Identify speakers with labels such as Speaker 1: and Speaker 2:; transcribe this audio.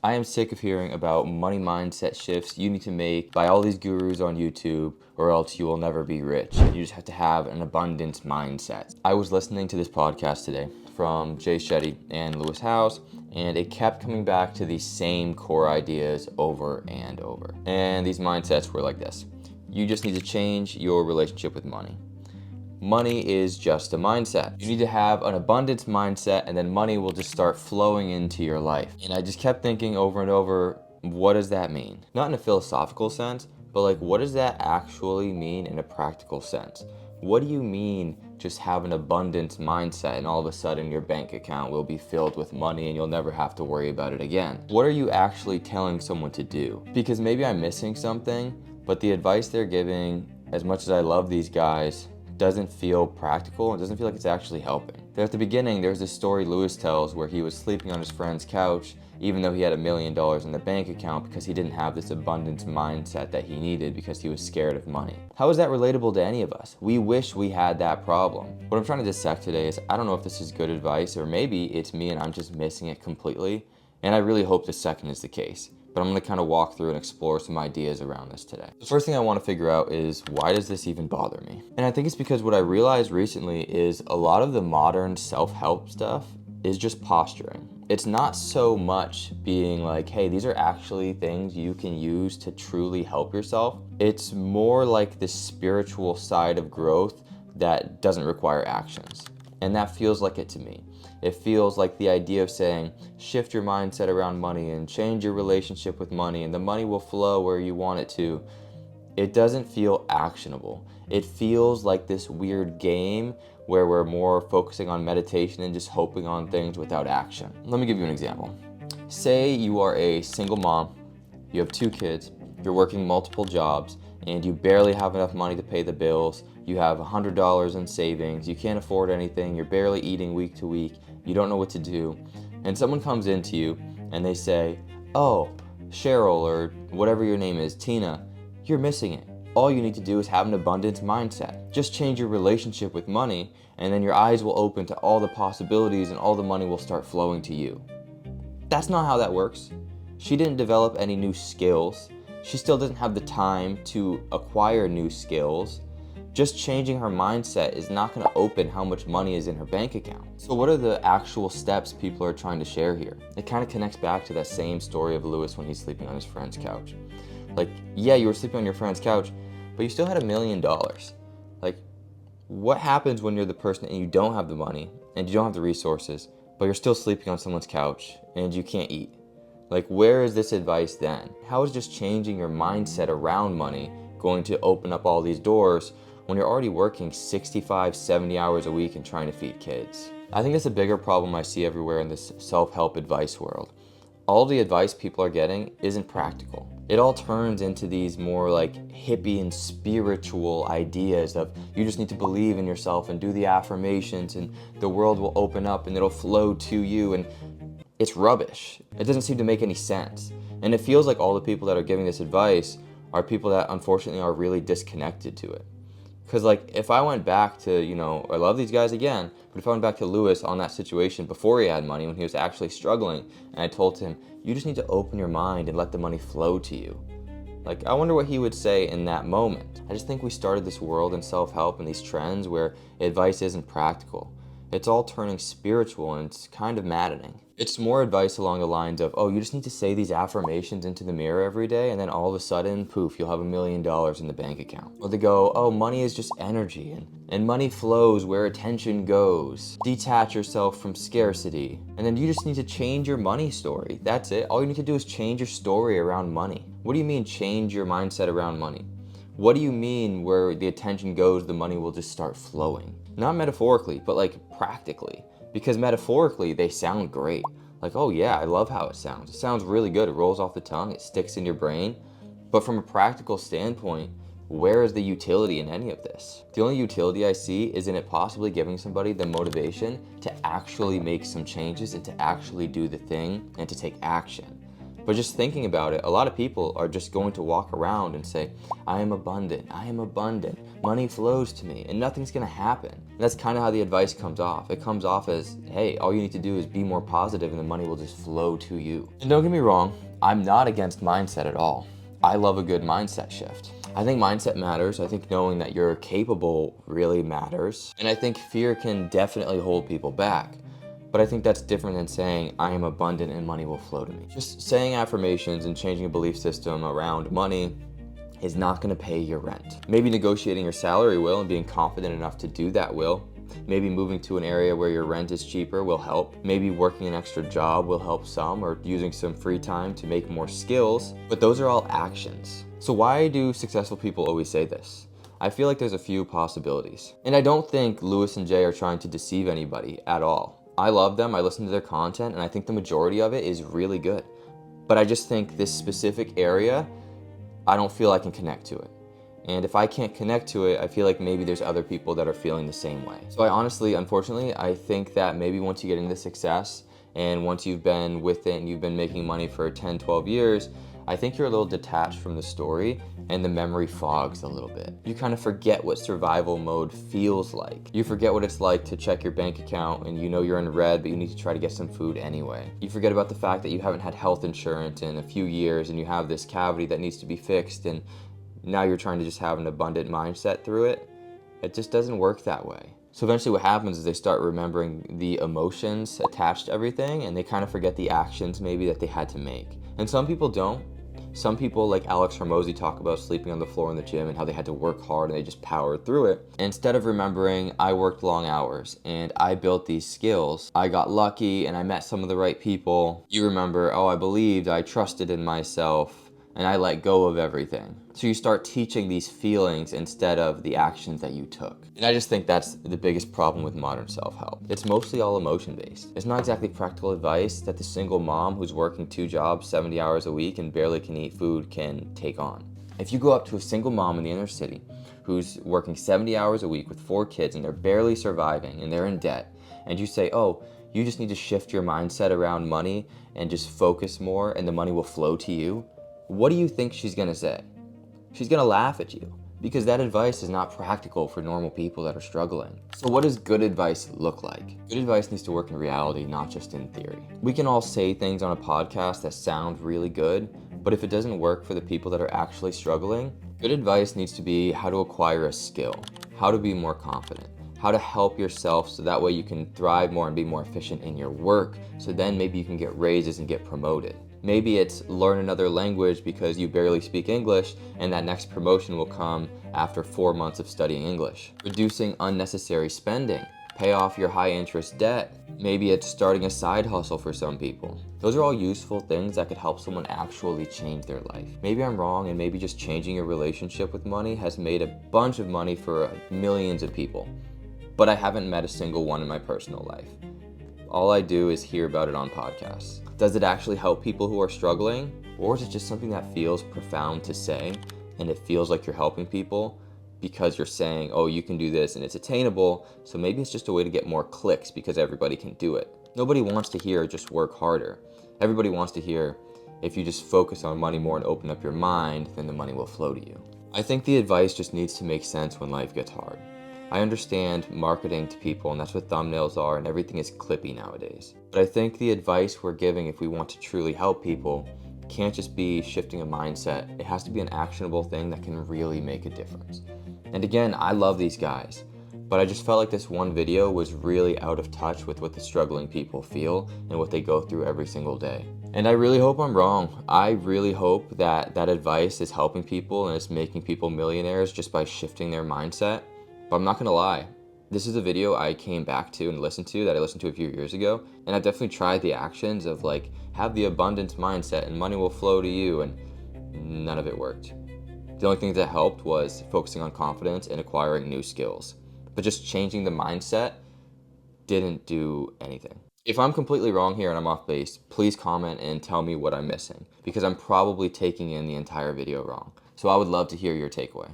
Speaker 1: I am sick of hearing about money mindset shifts you need to make by all these gurus on YouTube, or else you will never be rich. You just have to have an abundance mindset. I was listening to this podcast today from Jay Shetty and Lewis Howes, and it kept coming back to these same core ideas over and over. And these mindsets were like this: you just need to change your relationship with money. Money is just a mindset. You need to have an abundance mindset, and then money will just start flowing into your life. And I just kept thinking over and over, what does that mean? Not in a philosophical sense, but like, what does that actually mean in a practical sense? What do you mean just have an abundance mindset and all of a sudden your bank account will be filled with money and you'll never have to worry about it again? What are you actually telling someone to do? Because maybe I'm missing something, but the advice they're giving, as much as I love these guys, doesn't feel practical. It doesn't feel like it's actually helping. There at the beginning, there's this story Lewis tells where he was sleeping on his friend's couch, even though he had $1 million in the bank account, because he didn't have this abundance mindset that he needed because he was scared of money. How is that relatable to any of us? We wish we had that problem. What I'm trying to dissect today is, I don't know if this is good advice, or maybe it's me and I'm just missing it completely. And I really hope the second is the case. But I'm going to kind of walk through and explore some ideas around this today. The first thing I want to figure out is, why does this even bother me? And I think it's because what I realized recently is a lot of the modern self-help stuff is just posturing. It's not so much being like, hey, these are actually things you can use to truly help yourself. It's more like the spiritual side of growth that doesn't require actions. And that feels like it to me. It feels like the idea of saying, shift your mindset around money and change your relationship with money and the money will flow where you want it to. It doesn't feel actionable. It feels like this weird game where we're more focusing on meditation and just hoping on things without action. Let me give you an example. Say you are a single mom, you have 2 kids, you're working multiple jobs, and you barely have enough money to pay the bills. You have $100 in savings, you can't afford anything, you're barely eating week to week, you don't know what to do, and someone comes into you and they say, oh, Cheryl, or whatever your name is, Tina, you're missing it. All you need to do is have an abundance mindset. Just change your relationship with money, and then your eyes will open to all the possibilities and all the money will start flowing to you. That's not how that works. She didn't develop any new skills. She still doesn't have the time to acquire new skills. Just changing her mindset is not going to open how much money is in her bank account. So what are the actual steps people are trying to share here? It kind of connects back to that same story of Lewis when he's sleeping on his friend's couch. Like, yeah, you were sleeping on your friend's couch, but you still had $1 million. Like, what happens when you're the person and you don't have the money and you don't have the resources, but you're still sleeping on someone's couch and you can't eat? Like, where is this advice then? How is just changing your mindset around money going to open up all these doors when you're already working 65, 70 hours a week and trying to feed kids? I think that's a bigger problem I see everywhere in this self-help advice world. All the advice people are getting isn't practical. It all turns into these more like hippie and spiritual ideas of, you just need to believe in yourself and do the affirmations and the world will open up and it'll flow to you, and it's rubbish. It doesn't seem to make any sense. And it feels like all the people that are giving this advice are people that unfortunately are really disconnected to it. Because like, if I went back to, I love these guys again, but if I went back to Lewis on that situation before he had money, when he was actually struggling, and I told him, you just need to open your mind and let the money flow to you. Like, I wonder what he would say in that moment. I just think we started this world in self-help and these trends where advice isn't practical. It's all turning spiritual, and it's kind of maddening. It's more advice along the lines of, oh, you just need to say these affirmations into the mirror every day, and then all of a sudden, poof, you'll have $1 million in the bank account. Or they go, oh, money is just energy, and money flows where attention goes. Detach yourself from scarcity. And then you just need to change your money story. That's it. All you need to do is change your story around money. What do you mean change your mindset around money? What do you mean where the attention goes, the money will just start flowing? Not metaphorically, but like practically. Because metaphorically, they sound great. Like, oh yeah, I love how it sounds. It sounds really good. It rolls off the tongue. It sticks in your brain. But from a practical standpoint, where is the utility in any of this? The only utility I see is in it possibly giving somebody the motivation to actually make some changes and to actually do the thing and to take action. But just thinking about it, a lot of people are just going to walk around and say, I am abundant, money flows to me, and nothing's gonna happen. And that's kind of how the advice comes off. It comes off as, hey, all you need to do is be more positive and the money will just flow to you. And don't get me wrong, I'm not against mindset at all. I love a good mindset shift. I think mindset matters. I think knowing that you're capable really matters. And I think fear can definitely hold people back. But I think that's different than saying, I am abundant and money will flow to me. Just saying affirmations and changing a belief system around money is not gonna pay your rent. Maybe negotiating your salary will, and being confident enough to do that will. Maybe moving to an area where your rent is cheaper will help. Maybe working an extra job will help some, or using some free time to make more skills. But those are all actions. So why do successful people always say this? I feel like there's a few possibilities. And I don't think Lewis and Jay are trying to deceive anybody at all. I love them, I listen to their content, and I think the majority of it is really good. But I just think this specific area, I don't feel I can connect to it. And if I can't connect to it, I feel like maybe there's other people that are feeling the same way. So unfortunately, I think that maybe once you get into success and once you've been with it and you've been making money for 10, 12 years, I think you're a little detached from the story and the memory fogs a little bit. You kind of forget what survival mode feels like. You forget what it's like to check your bank account and you know you're in red, but you need to try to get some food anyway. You forget about the fact that you haven't had health insurance in a few years and you have this cavity that needs to be fixed, and now you're trying to just have an abundant mindset through it. It just doesn't work that way. So eventually what happens is they start remembering the emotions attached to everything, and they kind of forget the actions maybe that they had to make. And some people don't. Some people, like Alex Hormozy, talk about sleeping on the floor in the gym and how they had to work hard and they just powered through it. Instead of remembering, I worked long hours and I built these skills, I got lucky and I met some of the right people, you remember, oh, I believed, I trusted in myself, and I let go of everything. So you start teaching these feelings instead of the actions that you took. And I just think that's the biggest problem with modern self-help. It's mostly all emotion-based. It's not exactly practical advice that the single mom who's working 2 jobs, 70 hours a week and barely can eat food can take on. If you go up to a single mom in the inner city who's working 70 hours a week with 4 kids and they're barely surviving and they're in debt, and you say, oh, you just need to shift your mindset around money and just focus more and the money will flow to you, what do you think she's gonna say? She's gonna laugh at you, because that advice is not practical for normal people that are struggling. So what does good advice look like? Good advice needs to work in reality, not just in theory. We can all say things on a podcast that sound really good, but if it doesn't work for the people that are actually struggling, good advice needs to be how to acquire a skill, how to be more confident, how to help yourself so that way you can thrive more and be more efficient in your work, so then maybe you can get raises and get promoted. Maybe it's learn another language because you barely speak English and that next promotion will come after 4 months of studying English. Reducing unnecessary spending, pay off your high interest debt. Maybe it's starting a side hustle for some people. Those are all useful things that could help someone actually change their life. Maybe I'm wrong, and maybe just changing your relationship with money has made a bunch of money for millions of people. But I haven't met a single one in my personal life. All I do is hear about it on podcasts. Does it actually help people who are struggling? Or is it just something that feels profound to say and it feels like you're helping people because you're saying, oh, you can do this and it's attainable, so maybe it's just a way to get more clicks because everybody can do it. Nobody wants to hear just work harder. Everybody wants to hear if you just focus on money more and open up your mind, then the money will flow to you. I think the advice just needs to make sense when life gets hard. I understand marketing to people, and that's what thumbnails are, and everything is clippy nowadays. But I think the advice we're giving, if we want to truly help people, can't just be shifting a mindset. It has to be an actionable thing that can really make a difference. And again, I love these guys, but I just felt like this one video was really out of touch with what the struggling people feel and what they go through every single day. And I really hope I'm wrong. I really hope that that advice is helping people and it's making people millionaires just by shifting their mindset. But I'm not gonna lie, this is a video I came back to and listened to that I listened to a few years ago, and I've definitely tried the actions of like, have the abundance mindset and money will flow to you, and none of it worked. The only thing that helped was focusing on confidence and acquiring new skills. But just changing the mindset didn't do anything. If I'm completely wrong here and I'm off base, please comment and tell me what I'm missing, because I'm probably taking in the entire video wrong. So I would love to hear your takeaway.